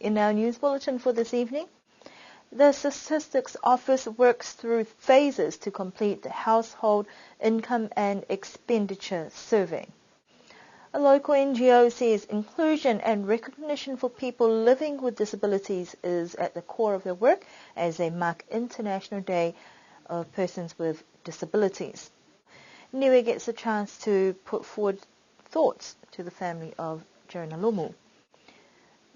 In our news bulletin for this evening, the Statistics Office works through phases to complete the Household Income and Expenditure Survey. A local NGO says inclusion and recognition for people living with disabilities is at the core of their work as they mark International Day of Persons with Disabilities. Niue gets a chance to put forward thoughts to the family of Journalomu.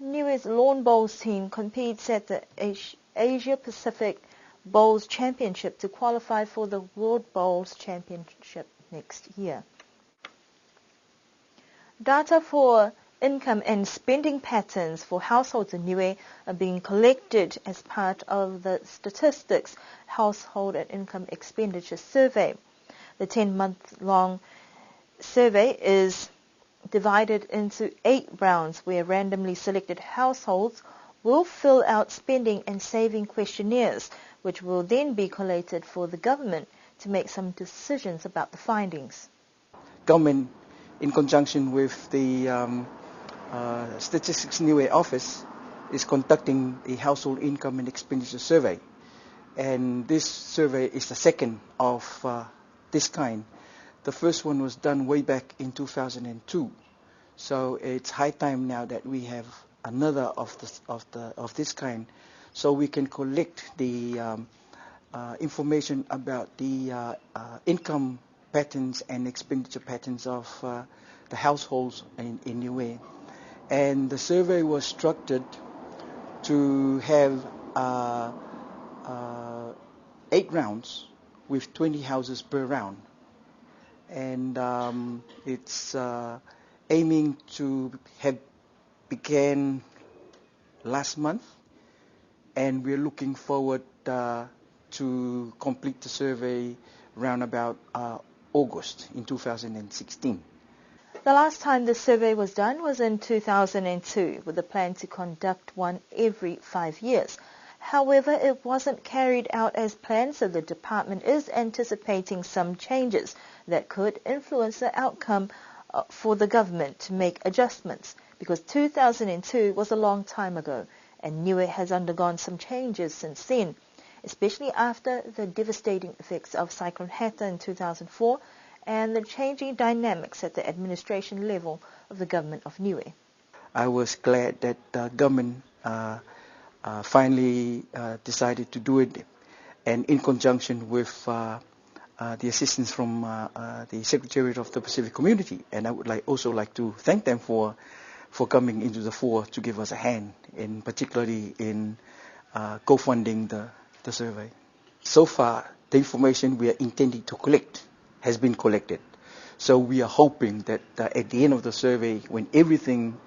Niue's Lawn Bowls team competes at the Asia Pacific Bowls Championship to qualify for the World Bowls Championship next year. Data for income and spending patterns for households in Niue are being collected as part of the Statistics Household and Income Expenditure Survey. The 10-month-long survey is divided into 8 rounds where randomly selected households will fill out spending and saving questionnaires, which will then be collated for the government to make some decisions about the findings. Government, in conjunction with the Statistics Niue office, is conducting a household income and expenditure survey. And this survey is the second of this kind. The first one was done way back in 2002. So it's high time now that we have another of this kind, so we can collect the information about the income patterns and expenditure patterns of the households in Niue. And the survey was structured to have 8 rounds with 20 houses per round. And it's aiming to have began last month, and we're looking forward to complete the survey round about August in 2016. The last time the survey was done was in 2002, with a plan to conduct one every 5 years. However, it wasn't carried out as planned, so the department is anticipating some changes that could influence the outcome for the government to make adjustments, because 2002 was a long time ago, and Niue has undergone some changes since then, especially after the devastating effects of Cyclone Hatta in 2004 and the changing dynamics at the administration level of the government of Niue. I was glad that the government finally decided to do it, and in conjunction with the assistance from the Secretariat of the Pacific Community, and I would also like to thank them for coming into the fore to give us a hand, in particularly in co-funding the survey. So far, the information we are intending to collect has been collected. So we are hoping that at the end of the survey, when everything,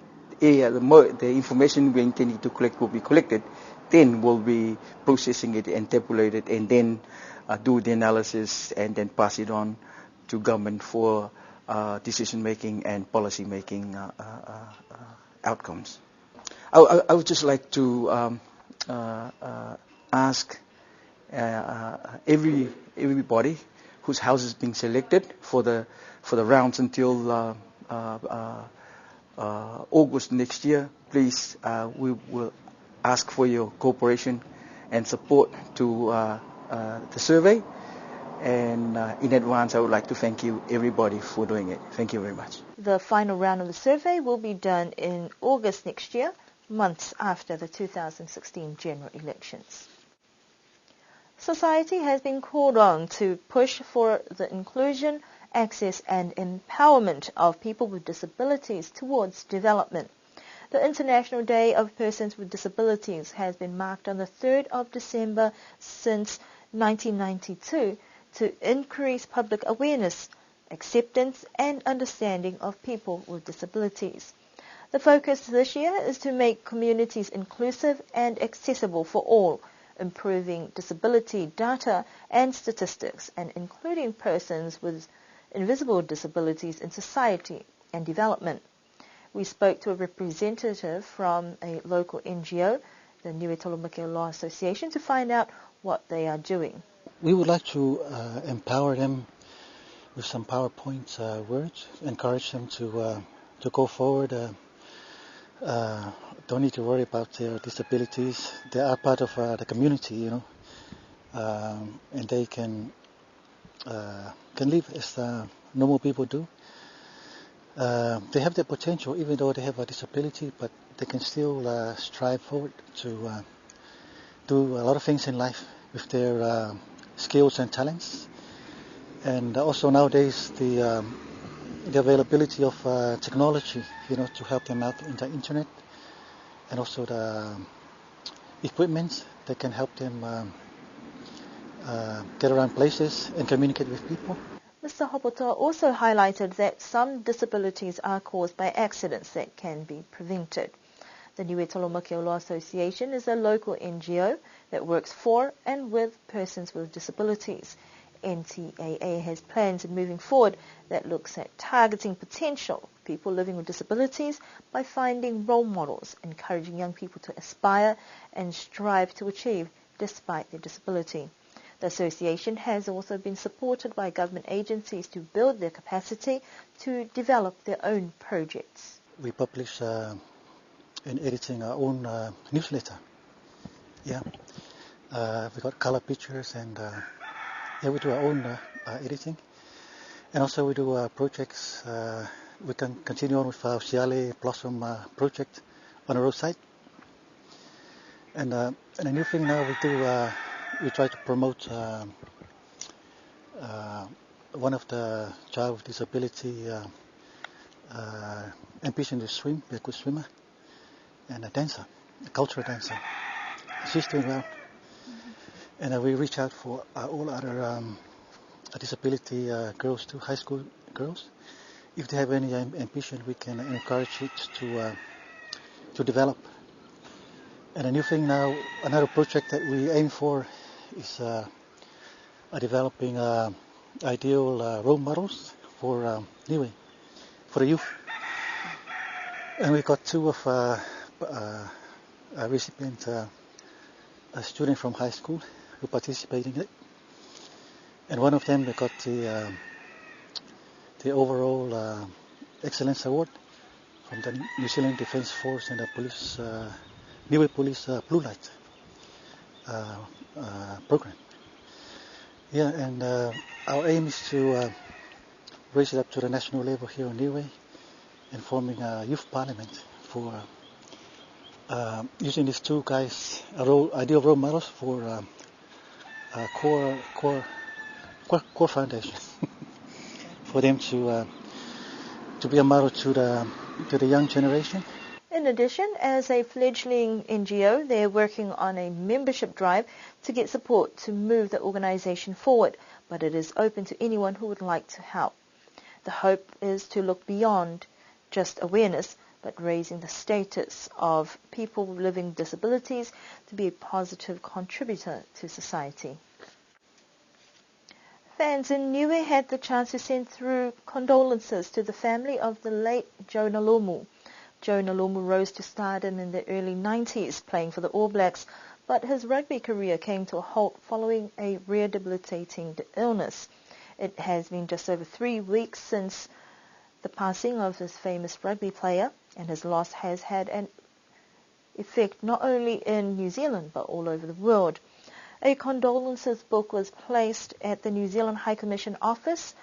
the information we're intending to collect will be collected, then we'll be processing it and tabulate it, and then do the analysis and then pass it on to government for decision-making and policy-making outcomes. I would just like to ask everybody whose house is being selected for the rounds until August next year, please, we will ask for your cooperation and support to the survey. And in advance, I would like to thank you, everybody, for doing it. Thank you very much. The final round of the survey will be done in August next year, months after the 2016 general elections. Society has been called on to push for the inclusion, access and empowerment of people with disabilities towards development. The International Day of Persons with Disabilities has been marked on the 3rd of December since 1992 to increase public awareness, acceptance and understanding of people with disabilities. The focus this year is to make communities inclusive and accessible for all, improving disability data and statistics, and including persons with invisible disabilities in society and development. We spoke to a representative from a local NGO, the Niue Tolomake Law Association, to find out what they are doing. We would like to empower them with some PowerPoint words, encourage them to go forward, don't need to worry about their disabilities. They are part of the community, and they can live as normal people do. They have the potential, even though they have a disability, but they can still strive forward to do a lot of things in life with their skills and talents. And also nowadays the availability of technology, to help them out in the internet, and also the equipment that can help them get around places and communicate with people. Mr. Hopota also highlighted that some disabilities are caused by accidents that can be prevented. The Niue Tolomakeolo Association is a local NGO that works for and with persons with disabilities. NTAA has plans in moving forward that looks at targeting potential people living with disabilities by finding role models, encouraging young people to aspire and strive to achieve despite their disability. The association has also been supported by government agencies to build their capacity to develop their own projects. We publish in editing our own newsletter. Yeah, we got color pictures, and we do our own editing, and also we do projects. We can continue on with our Siale Blossom project on the roadside, and a new thing now we do. We try to promote one of the child with disability ambition to swim, be a good swimmer, and a dancer, a cultural dancer. She's doing well. Mm-hmm. And we reach out for all other disability girls too, high school girls. If they have any ambition, we can encourage it to develop. And a new thing now, another project that we aim for is developing ideal role models for Niue, for the youth. And we got two of recipients, a student from high school who participated in it. And one of them, they got the overall excellence award from the New Zealand Defence Force and the police, Niue Police Blue Light program. Yeah, and our aim is to raise it up to the national level here in Niue and forming a youth parliament for using these two guys, ideal role models for core foundation for them to be a model to the young generation. In addition, as a fledgling NGO, they are working on a membership drive to get support to move the organisation forward, but it is open to anyone who would like to help. The hope is to look beyond just awareness, but raising the status of people living with disabilities to be a positive contributor to society. Fans in Niue had the chance to send through condolences to the family of the late Jonah Lomu. Jonah Lomu rose to stardom in the early 90s playing for the All Blacks, but his rugby career came to a halt following a rare debilitating illness. It has been just over 3 weeks since the passing of this famous rugby player, and his loss has had an effect not only in New Zealand but all over the world. A condolences book was placed at the New Zealand High Commission office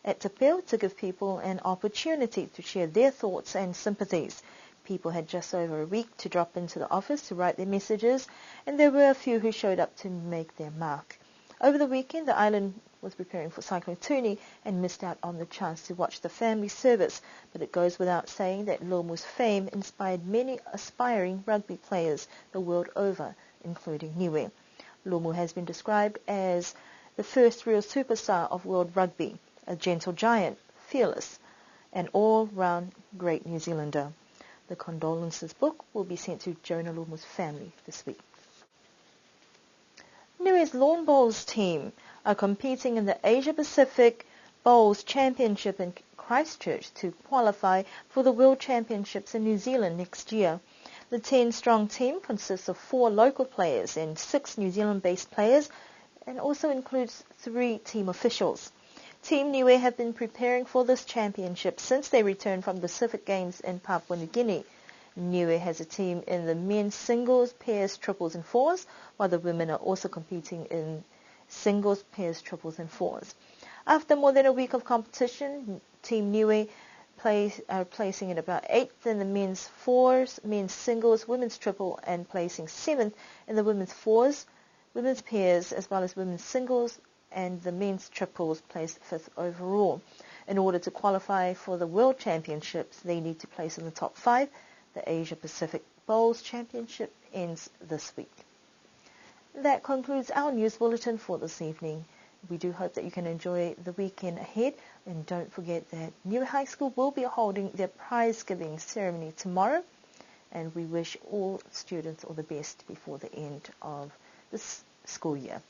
at Te Peo to give people an opportunity to share their thoughts and sympathies. People had just over a week to drop into the office to write their messages, and there were a few who showed up to make their mark. Over the weekend, the island was preparing for Cyclone Tuni and missed out on the chance to watch the family service, but it goes without saying that Lomu's fame inspired many aspiring rugby players the world over, including Niue. Lomu has been described as the first real superstar of world rugby, a gentle giant, fearless, an all-round great New Zealander. The condolences book will be sent to Jonah Lomu's family this week. Niue's Lawn Bowls team are competing in the Asia Pacific Bowls Championship in Christchurch to qualify for the World Championships in New Zealand next year. The 10-strong team consists of 4 local players and 6 New Zealand-based players, and also includes 3 team officials. Team Niue have been preparing for this championship since they returned from the Pacific Games in Papua New Guinea Niue has a team in the men's singles, pairs, triples and fours, while the women are also competing in singles, pairs, triples and fours. After more than a week of competition, Team Niue are placing in about 8th in the men's fours, men's singles, women's triple, and placing 7th in the women's fours, women's pairs, as well as women's singles, and the men's triples placed 5th overall. In order to qualify for the World Championships, they need to place in the top 5. The Asia Pacific Bowls Championship ends this week. That concludes our news bulletin for this evening. We do hope that you can enjoy the weekend ahead, and don't forget that Niue High School will be holding their prize-giving ceremony tomorrow, and we wish all students all the best before the end of this school year.